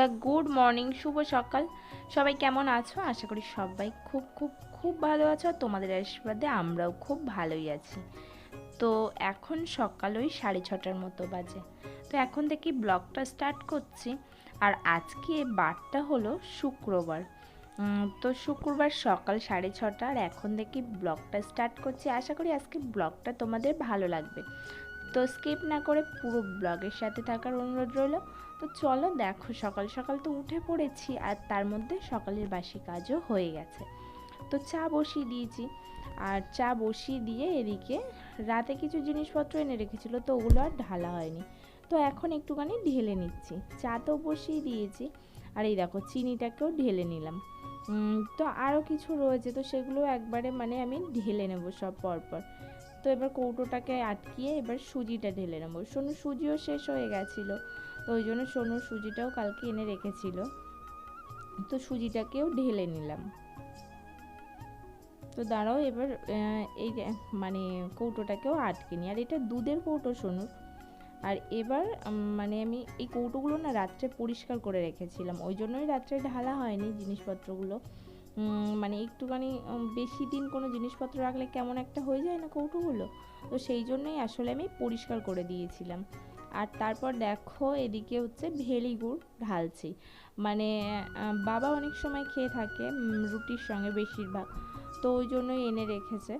বন্ধুরা, good morning, শুভ সকাল। সবাই কেমন আছো? আশা করি সবাই খুব খুব খুব ভালো আছো। আর তোমাদের আশীর্বাদে আমরাও খুব ভালোই আছি। তো এখন সকাল ওই 6:30টার মতো বাজে। তো এখন থেকে ব্লগটা স্টার্ট করছি। আর আজকে বারটা হলো শুক্রবার। তো শুক্রবার সকাল 6:30, আর এখন থেকে ব্লগটা স্টার্ট করছি। আশা করি আজকে ব্লগটা তোমাদের ভালো লাগবে। তো স্কিপ না করে পুরো ব্লগের সাথে থাকার অনুরোধ রইল। তো চলো, দেখো সকাল সকাল তো উঠে পড়েছি, আর তার মধ্যে সকালের বাসি কাজও হয়ে গেছে। তো চা বসিয়ে দিয়েছি, আর চা বসিয়ে দিয়ে এদিকে রাতে কিছু জিনিসপত্র এনে রেখেছিল, তো ওগুলো আর ঢালা হয়নি। তো এখন একটুখানি ঢেলে নিচ্ছি। চা তো বসিয়ে দিয়েছি, আর এই দেখো চিনিটাকেও ঢেলে নিলাম। তো আরও কিছু রয়েছে, তো সেগুলো একবারে মানে আমি ঢেলে নেব সব পরপর। তো এবার কৌটোটাকে আটকিয়ে এবার সুজিটা ঢেলে নেবো। সোনুর সুজিও শেষ হয়ে গেছিলো, তো ওই জন্য সোনুর সুজিটাও কালকে এনে রেখেছিল, তো সুজিটাকেও ঢেলে নিলাম। তো দাঁড়াও, এবার এই মানে কৌটোটাকেও আটকে নিই। আর এটা দুধের কৌটো সোনুর। আর এবার মানে আমি এই কৌটোগুলো না রাত্রে পরিষ্কার করে রেখেছিলাম, ওই জন্যই রাত্রে ঢালা হয়নি জিনিসপত্রগুলো। মানে একটুখানি বেশি দিন কোনো জিনিসপত্র রাখলে কেমন একটা হয়ে যায় না কৌটোগুলো, তো সেই জন্যই আসলে আমি পরিষ্কার করে দিয়েছিলাম। আর তারপর দেখো এদিকে হচ্ছে ভেলি গুড় ঢালছি। মানে বাবা অনেক সময় খেয়ে থাকে রুটির সঙ্গে বেশিরভাগ, তো ওই জন্যই এনে রেখেছে।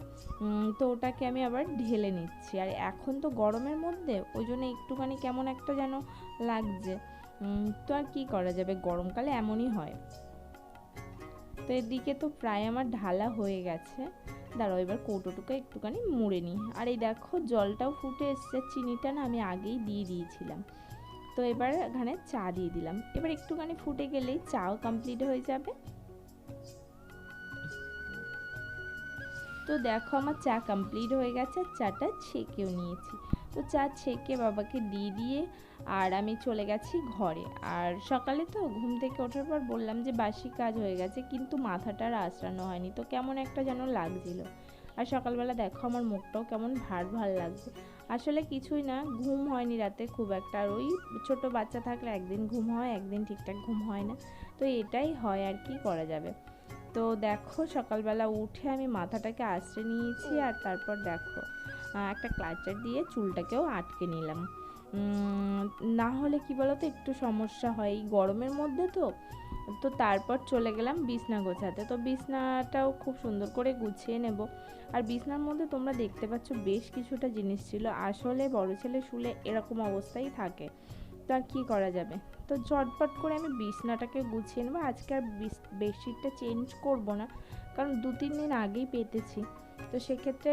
তো ওটাকে আমি আবার ঢেলে নিচ্ছি। আর এখন তো গরমের মধ্যে ওই জন্য একটুখানি কেমন একটা যেন লাগছে। তো আর কি করা যাবে, গরমকালে এমনই হয়। তো এদিকে তো প্রায় আমার ঢালা হয়ে গেছে। দাঁড়াও, এবার কৌটোটুকু একটুখানি মুড়ে নিই। আর এই দেখো জলটাও ফুটে এসছে, চিনিটা না আমি আগেই দিয়ে দিয়েছিলাম। তো এবার এখানে চা দিয়ে দিলাম, এবার একটুখানি ফুটে গেলেই চাও কমপ্লিট হয়ে যাবে। তো দেখো আমার চা কমপ্লিট হয়ে গেছে, আর চাটা ছেঁকেও নিয়েছি। তো চা ছেঁকে বাবাকে দিয়ে আর আমি চলে গেছি ঘরে। আর সকালে তো ঘুম থেকে ওঠার পর বললাম যে বাসি কাজ হয়ে গেছে, কিন্তু মাথাটা আর আঁচড়ানো হয়নি, তো কেমন একটা যেন লাগছিল। আর সকালবেলা দেখো আমার মুখটাও কেমন ভার ভার লাগছে। আসলে কিছুই না, ঘুম হয়নি রাতে খুব একটা। আর ওই ছোটো বাচ্চা থাকলে একদিন ঘুম হয়, একদিন ঠিকঠাক ঘুম হয় না, তো এটাই হয়, আর কি করা যাবে। তো দেখো সকালবেলা উঠে আমি মাথাটাকে আঁচড়ে নিয়েছি, আর তারপর দেখো একটা ক্লাচার দিয়ে চুলটাকেও আটকে নিলাম। না হলে কি বলতো একটু সমস্যা হয় এই গরমের মধ্যে। তো তো তারপর চলে গেলাম বিছনা গোছাতে। তো বিছনাটাও খুব সুন্দর করে গুছিয়ে নেব। আর বিছনার মধ্যে তোমরা দেখতে পাচ্ছ বেশ কিছুটা জিনিস ছিল। আসলে বড় ছেলে শুলে এরকম অবস্থাই থাকে, তো আর কী করা যাবে। তো ঝটপট করে আমি বিছনাটাকে গুছিয়ে নেবো। আজকে আর বেডশিটটা চেঞ্জ করব না, কারণ 2-3 দিন আগেই পেতেছি। তো সেক্ষেত্রে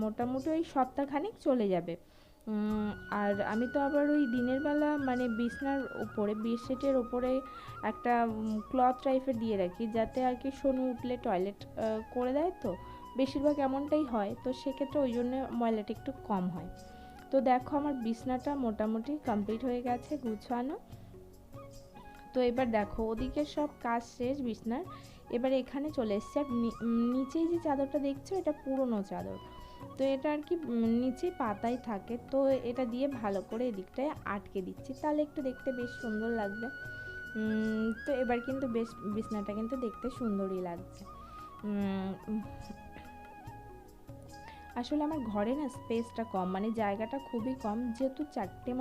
মোটামুটি ওই সপ্তাহখানেক চলে যাবে। আর আমি তো আবার ওই দিনের বেলা মানে বিছনার উপরে বেডশিটের ওপরে একটা ক্লথ টাইপের দিয়ে রাখি, যাতে আর কি সোনু উঠলে টয়লেট করে দেয়। তো বেশিরভাগ এমনটাই হয়, তো সেক্ষেত্রে ওই জন্য ময়লাটা একটু কম হয়। তো দেখো আমার বিছনাটা মোটামুটি কমপ্লিট হয়ে গেছে গুছানো। তো এবার দেখো ওদিকে সব কাজ শেষ বিছনার। এবার এখানে চলে এসছে। আর নিচেই যে চাদরটা দেখছো এটা পুরনো চাদর, তো এটা আর কি নিচে পাতাই থাকে, তো এটা দিয়ে ভালো করে এদিকটায় আটকে দিচ্ছি, তাহলে একটু দেখতে বেশ সুন্দর লাগবে। তো এবার কিন্তু বেশ বিছনাটা কিন্তু দেখতে সুন্দরই লাগছে। আসলে আমার ঘরে না স্পেসটা কম, মানে জায়গাটা খুবই কম, যেহেতু 4টে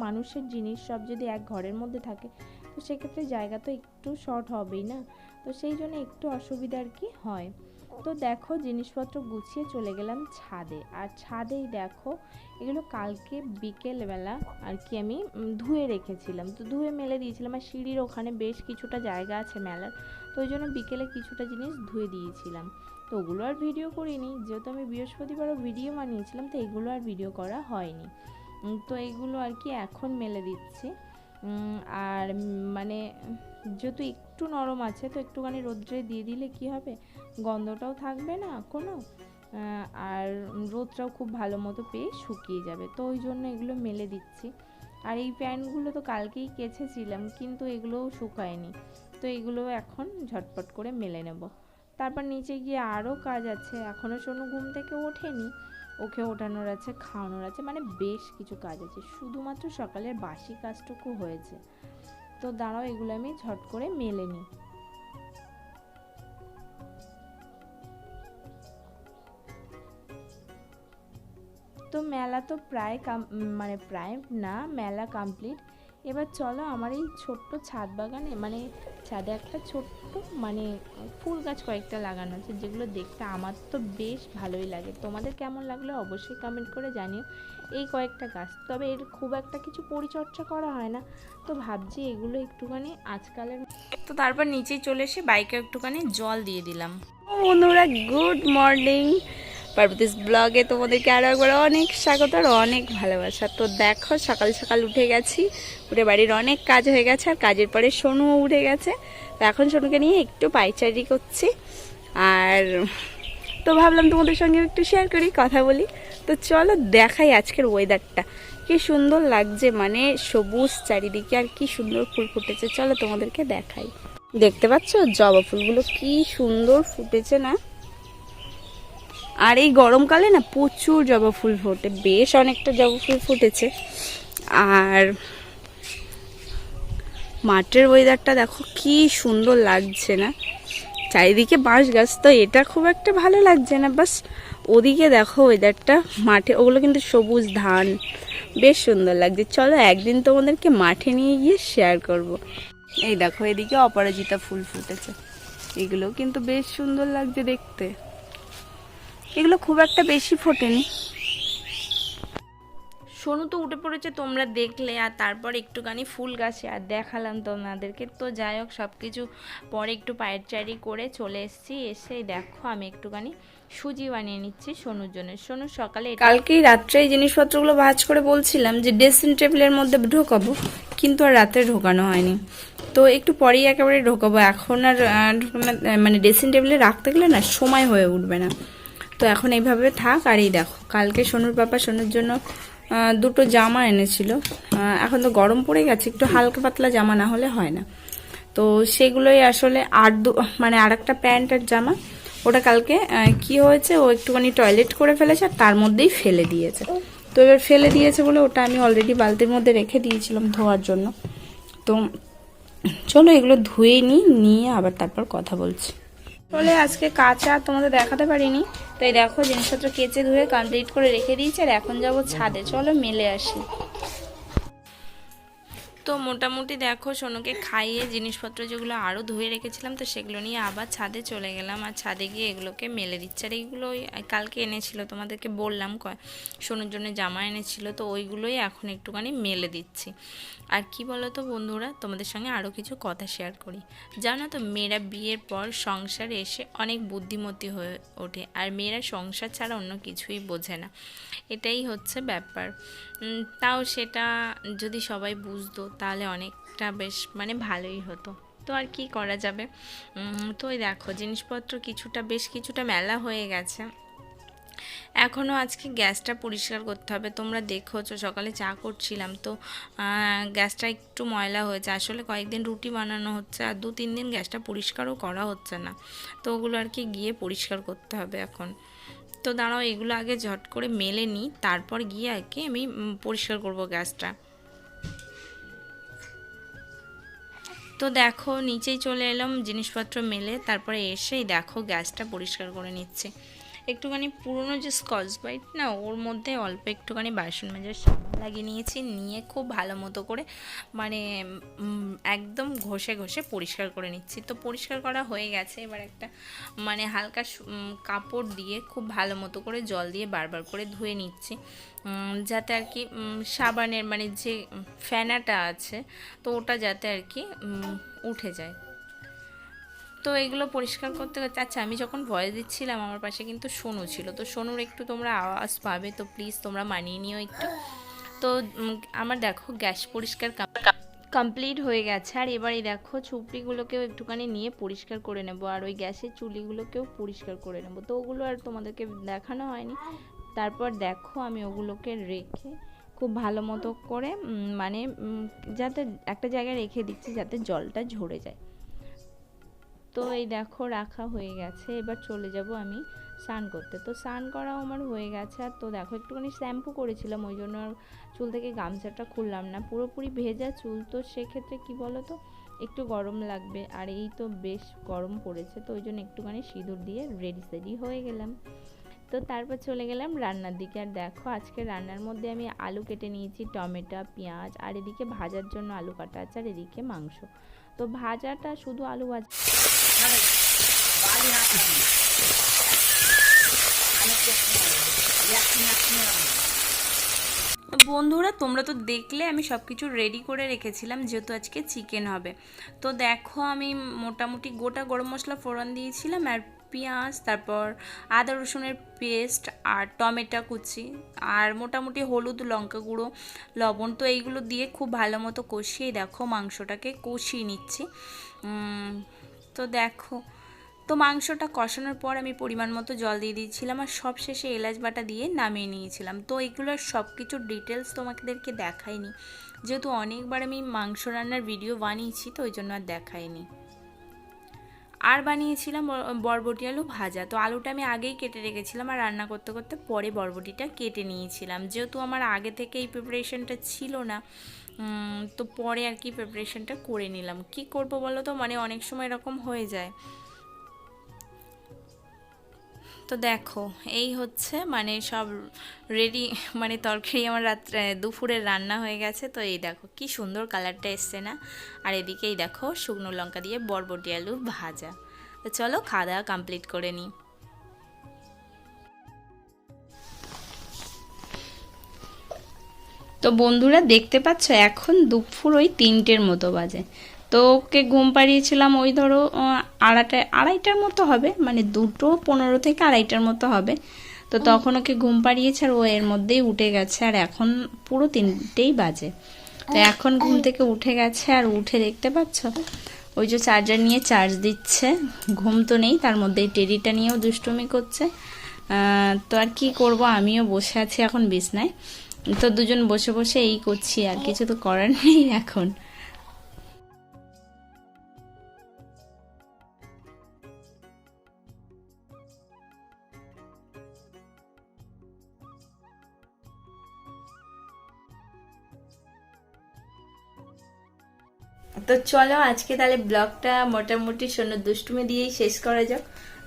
মানুষের জিনিস সব যদি এক ঘরের মধ্যে থাকে, তো সেক্ষেত্রে জায়গা তো একটু শর্ট হবেই না, তো সেই জন্য একটু অসুবিধা আর কি হয়। তো দেখো জিনিসপত্র গুছিয়ে চলে গেলাম ছাদে। আর ছাদেই দেখো এগুলো কালকে বিকেলবেলা আর কি আমি ধুয়ে রেখেছিলাম, তো ধুয়ে মেলে দিয়েছিলাম। আর সিঁড়ির ওখানে বেশ কিছুটা জায়গা আছে মেলার, তো ওই জন্য বিকেলে কিছুটা জিনিস ধুয়ে দিয়েছিলাম। তো ওগুলো আর ভিডিও করিনি, যেহেতু আমি বৃহস্পতিবারও ভিডিও বানিয়েছিলাম, তো এগুলো আর ভিডিও করা হয়নি। তো এগুলো আর কি এখন মেলে দিচ্ছি। আর মানে যেহেতু একটু নরম আছে, তো একটুখানি রোদ্রে দিয়ে দিলে কি হবে, গন্ধটাও থাকবে না কোনো, আর রোদটাও খুব ভালো মতো পেয়ে শুকিয়ে যাবে, তো ওই জন্য এগুলো মেলে দিচ্ছি। আর এই প্যান্টগুলো তো কালকেই কেচেছিলাম, কিন্তু এগুলোও শুকায়নি, তো এগুলো এখন ঝটপট করে মেলে নেব। তারপর নিচে গিয়ে আরও কাজ আছে, এখনও সোনু ঘুম থেকে ওঠেনি, ওকে ওঠানোর আছে, খাওয়ানোর আছে, মানে বেশ কিছু কাজ আছে। শুধুমাত্র সকালের বাসি কাজটুকু হয়েছে। তো দাঁড়াও এগুলো আমি ঝট করে মেলে নিই। তো মেলা তো প্রায় মানে প্রায় না, মেলা কমপ্লিট। এবার চলো আমার এই ছোট্ট ছাদ বাগানে, মানে ছাদে একটা ছোট্ট মানে ফুল গাছ কয়েকটা লাগানো আছে, যেগুলো দেখতে আমার তো বেশ ভালোই লাগে। তোমাদের কেমন লাগলো অবশ্যই কমেন্ট করে জানিও। এই কয়েকটা গাছ, তবে এর খুব একটা কিছু পরিচর্যা করা হয় না, তো ভাবছি এগুলো একটুখানি আজকালের। তো তারপর নিচেই চলে এসে বাইকে একটুখানি জল দিয়ে দিলাম। বন্ধুরা, গুড মর্নিং। পার্বতীস ব্লগে তোমাদেরকে আরও একবার অনেক স্বাগত আর অনেক ভালোবাসা। তো দেখো সকাল সকাল উঠে গেছি, উঠে বাড়ির অনেক কাজ হয়ে গেছে, আর কাজের পরে সোনুও উঠে গেছে। তো এখন সোনুকে নিয়ে একটু পায়চারি করছি, আর তো ভাবলাম তোমাদের সঙ্গে একটু শেয়ার করি, কথা বলি। তো চলো দেখাই আজকের ওয়েদারটা কি সুন্দর লাগছে, মানে সবুজ চারিদিকে, আর কি সুন্দর ফুল ফুটেছে। চলো তোমাদেরকে দেখাই। দেখতে পাচ্ছ জবা ফুলগুলো কি সুন্দর ফুটেছে না? আর এই গরমকালে না প্রচুর জবা ফুল ফোটে, বেশ অনেকটা জবা ফুল ফুটেছে। আর মাঠের ওয়েদারটা দেখো কি সুন্দর লাগছে না? চারিদিকে বাঁশ গাছ, তো এটা খুব একটা ভালো লাগছে না। বাস ওদিকে দেখো ওয়েদারটা, মাঠে ওগুলো কিন্তু সবুজ ধান, বেশ সুন্দর লাগছে। চলো একদিন তোমাদেরকে মাঠে নিয়ে গিয়ে শেয়ার করব। এই দেখো এদিকে অপরাজিতা ফুল ফুটেছে, এগুলো কিন্তু বেশ সুন্দর লাগছে দেখতে। এগুলো খুব একটা বেশি ফোটেনি। সোনু তো উঠে পড়েছে, তোমরা দেখলে, আর তারপর একটুখানি ফুল গাছে আর দেখালাম তোমাদেরকে। তো যাই হোক, সব কিছু পরে একটু পায়চারি করে চলে এসেছি। এসে দেখো আমি একটুখানি সুজি বানিয়ে নিচ্ছি সোনুর জন্য। সোনু সকালে কালকেই রাত্রে এই জিনিসপত্রগুলো ভাঁজ করে বলছিলাম যে ড্রেসিং টেবিলের মধ্যে ঢোকাবো, কিন্তু আর রাত্রে ঢোকানো হয়নি। তো একটু পরেই একেবারে ঢোকাবো। এখন আর মানে ড্রেসিং টেবিলে রাখতে গেলে না সময় হয়ে উঠবে না, তো এখন এইভাবে থাক। আর এই দেখো কালকে সোনুর পাপা সোনুর জন্য দুটো জামা এনেছিল। এখন তো গরম পড়ে গেছে, একটু হালকা পাতলা জামা না হলে হয় না, তো সেগুলোই আসলে মানে আর একটা প্যান্ট আর জামা, ওটা কালকে কি হয়েছে, ও একটুখানি টয়লেট করে ফেলেছে আর তার মধ্যেই ফেলে দিয়েছে। তো এবার ফেলে দিয়েছে বলে ওটা আমি অলরেডি বালতির মধ্যে রেখে দিয়েছিলাম ধোয়ার জন্য। তো চলো এগুলো ধুয়ে নিয়ে আবার তারপর কথা বলছি। চলে আজকে কাঁচা তোমাদের দেখাতে পারিনি, তাই দেখো জিনিসপত্র কেচে ধুয়ে কমপ্লিট করে রেখে দিয়েছি, আর এখন যাবো ছাদে। চলো মেলে আসি। তো মোটামুটি দেখো সোনুকে খাইয়ে জিনিসপত্র যেগুলো আরও ধুয়ে রেখেছিলাম, তো সেগুলো নিয়ে আবার ছাদে চলে গেলাম, আর ছাদে গিয়ে এগুলোকে মেলে দিচ্ছে। আর এইগুলো কালকে এনেছিল, তোমাদেরকে বললাম সোনুর জন্য জামা এনেছিল, তো ওইগুলোই এখন একটুখানি মেলে দিচ্ছি। আর কি বলো তো বন্ধুরা, তোমাদের সঙ্গে আরও কিছু কথা শেয়ার করি। জানো তো, মেয়েরা বিয়ের পর সংসারে এসে অনেক বুদ্ধিমতী হয়ে ওঠে, আর মেয়েরা সংসার ছাড়া অন্য কিছুই বোঝে না, এটাই হচ্ছে ব্যাপার। তাও সেটা যদি সবাই বুঝতো তাহলে অনেকটা বেশ মানে ভালোই হতো। তো আর কি করা যাবে। তো এই দেখো জিনিসপত্র বেশ কিছুটা মেলা হয়ে গেছে। এখনও আজকে গ্যাসটা পরিষ্কার করতে হবে। তোমরা দেখোছো সকালে চা করছিলাম, তো গ্যাসটা একটু ময়লা হয়েছে। আসলে কয়েকদিন রুটি বানানো হচ্ছে, আর 2-3 দিন গ্যাসটা পরিষ্কারও করা হচ্ছে না, তো ওগুলো আর কি গিয়ে পরিষ্কার করতে হবে এখন। তো দাঁড়াও এগুলো আগে ঝট করে মেলে নিই, তারপর গিয়ে আর কি আমি পরিষ্কার করব গ্যাসটা। তো দেখো নিচেই চলে এলাম জিনিসপত্র মেলে, তারপরে এসেই দেখো গ্যাসটা পরিষ্কার করে নিচ্ছে। একটুখানি পুরনো যে স্কচ ব্রাইট না, ওর মধ্যে অল্প একটুখানি বাসন মাজার সাবান লাগিয়ে নিয়েছি, নিয়ে খুব ভালো মতো করে মানে একদম ঘষে ঘষে পরিষ্কার করে নিচ্ছি। তো পরিষ্কার করা হয়ে গেছে, এবার একটা মানে হালকা কাপড় দিয়ে খুব ভালো মতো করে জল দিয়ে বারবার করে ধুয়ে নিচ্ছি, যাতে আর কি সাবানের মানে যে ফেনাটা আছে, তো ওটা যাতে আর কি উঠে যায়। তো এগুলো পরিষ্কার করতে করতে, আচ্ছা আমি যখন ভয়েস দিচ্ছিলাম আমার পাশে কিন্তু সোনু ছিল, তো সোনুর একটু তোমরা আওয়াজ পাবে, তো প্লিজ তোমরা মানিয়ে নিও একটু। তো আমার দেখো গ্যাস পরিষ্কার কমপ্লিট হয়ে গেছে, আর এবারে দেখো চুপড়িগুলোকেও একটুখানি নিয়ে পরিষ্কার করে নেব, আর ওই গ্যাসের চুলিগুলোকেও পরিষ্কার করে নেব। তো ওগুলো আর তোমাদেরকে দেখানো হয়নি। তারপর দেখো আমি ওগুলোকে রেখে খুব ভালো মতো করে মানে যাতে একটা জায়গায় রেখে দিচ্ছি যাতে জলটা ঝরে যায়। তো এই দেখো রাখা হয়ে গেছে, এবার চলে যাব আমি স্নান করতে। তো স্নান করাও আমার হয়ে গেছে। আর তো দেখো একটুখানি শ্যাম্পু করেছিলাম, ওই জন্য আর চুল থেকে গামছাটা খুললাম না, পুরোপুরি ভেজা চুল, তো সেক্ষেত্রে কি বলো তো একটু গরম লাগবে। আর এই তো বেশ গরম পড়েছে, তো ওই জন্য একটুখানি সিঁদুর দিয়ে রেডি হয়ে গেলাম। তো তারপর চলে গেলাম রান্নার দিকে। আর দেখো আজকে রান্নার মধ্যে আমি আলু কেটে নিয়েছি, টমেটো, পেঁয়াজ, আর এদিকে ভাজার জন্য আলু কাটা আছে, আর এদিকে মাংস। তো ভাজাটা শুধু আলু ভাজা বন্ধুরা, তোমরা তো দেখলে আমি সব কিছু রেডি করে রেখেছিলাম যেহেতু আজকে চিকেন হবে। তো দেখো আমি মোটামুটি গোটা গরম মশলা ফোড়ন দিয়েছিলাম, আর পেঁয়াজ, তারপর আদা রসুনের পেস্ট, আর টমেটো কুচি, আর মোটামুটি হলুদ, লঙ্কা গুঁড়ো, লবণ, তো এইগুলো দিয়ে খুব ভালো মতো কষিয়ে দেখো মাংসটাকে কষিয়ে নিচ্ছি। তো দেখো, তো মাংসটা কষানোর পর আমি পরিমাণ মতো জল দিয়ে দিয়েছিলাম, আর সব শেষে এলাচ বাটা দিয়ে নামিয়ে নিয়েছিলাম। তো এগুলোর সব কিছুর ডিটেলস তোমাদেরকে দেখাইনি, যেহেতু অনেকবার আমি মাংস রান্নার ভিডিও বানিয়েছি, তো ওই জন্য আর দেখাইনি। আর বানিয়েছিলাম বরবটি আলু ভাজা। তো আলুটা আমি আগেই কেটে রেখেছিলাম, আর রান্না করতে করতে পরে বরবটিটা কেটে নিয়েছিলাম, যেহেতু আমার আগে থেকে এই প্রিপারেশনটা ছিল না। তো পরে আর কি প্রিপারেশনটা করে নিলাম। কি করব বলো তো, মানে অনেক সময় এরকম হয়ে যায়। তো দেখো এই হচ্ছে মানে সব রেডি, মানে তরকারি আমার রাত্রে দুপুরের রান্না হয়ে গেছে। তো এই দেখো কি সুন্দর কালারটা এসছে না। আর এদিকেই দেখো শুকনো লঙ্কা দিয়ে বরবটি আলু ভাজা। তো চলো খাওয়া দাওয়া কমপ্লিট করে নিই। তো বন্ধুরা দেখতে পাচ্ছ এখন দুপুর ওই 3টের মতো বাজে। তো ওকে ঘুম পাড়িয়েছিলাম ওই ধরো আড়াইটার মতো হবে, মানে 2:15 থেকে আড়াইটার মতো হবে। তো তখন ওকে ঘুম পাড়িয়েছে, আর ও এর মধ্যেই উঠে গেছে, আর এখন পুরো 3টেই বাজে। তো এখন ঘুম থেকে উঠে গেছে, আর উঠে দেখতে পাচ্ছ ওই যে চার্জার নিয়ে চার্জ দিচ্ছে। ঘুম তো নেই, তার মধ্যে টেডিটা নিয়েও দুষ্টুমি করছে। তো আর কি করব, আমিও বসে আছি এখন বিছনায়। তো দুজন বসে বসে এই করছি, আর কিছু তো করার নেই এখন। তো চলো আজকে তাহলে ব্লগটা মোটামুটি শোনো দুষ্টুমি দিয়েই শেষ করা যাক।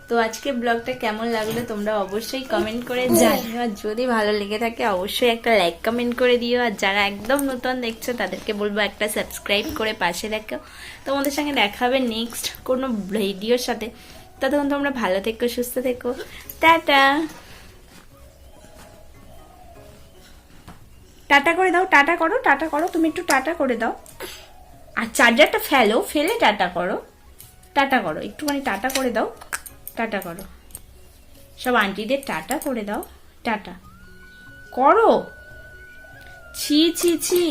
তো আজকে ব্লগটা কেমন লাগলো তোমরা অবশ্যই কমেন্ট করে জানিও, আর যদি ভালো লেগে থাকে অবশ্যই একটা লাইক কমেন্ট করে দিও। আর যারা একদম নতুন দেখছো তাদেরকে বলবো একটা সাবস্ক্রাইব করে পাশে রাখো। তোমাদের সঙ্গে দেখা হবে নেক্সট কোনো ভিডিওর সাথে। ততক্ষণ তোমরা ভালো থেকো, সুস্থ থেকো, টাটা। টাটা করে দাও, টাটা করো, টাটা করো, তুমি একটু টাটা করে দাও। আর চার্জারটা ফেলে টাটা করো, টাটা করো, একটুখানি টাটা করে দাও, টাটা করো। সব আন্টিদের টাটা করে দাও, টাটা করো। ছি ছি ছি,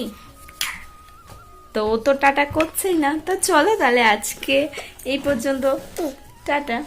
তো ও তো টাটা করছেই না। তো চলো তাহলে আজকে এই পর্যন্ত, টাটা।